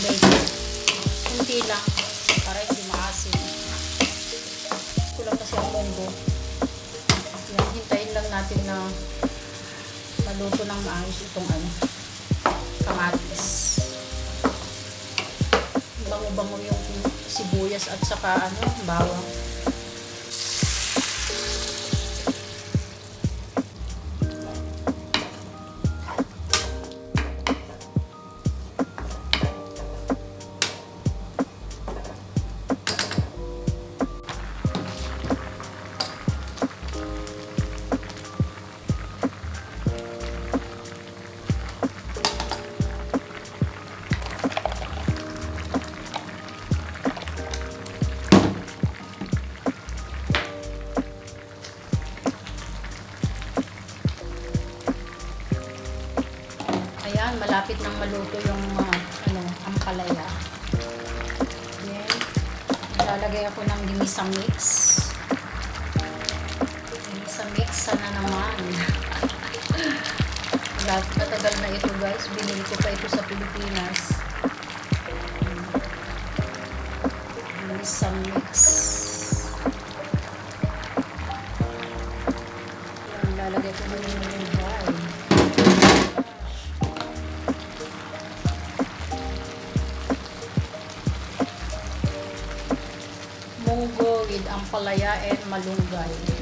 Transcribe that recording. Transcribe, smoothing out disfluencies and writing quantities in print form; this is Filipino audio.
tubig. Kunti lang para hindi maasim. Kulang kasi ang munggo. Yan, hintayin lang natin na maluto ng maayos itong kamatis. Bango-bango yung sibuyas at saka bawang. Ayan, malapit nang maluto yung ampalaya. Then, lalagay ako ng ginisa mix. Ginisa mix, sana naman. Matagal na ito guys. Binili ko pa ito sa Pilipinas. Ginisa mix. Ayan, lalagay ko din yung munggo with ampalaya and malunggay.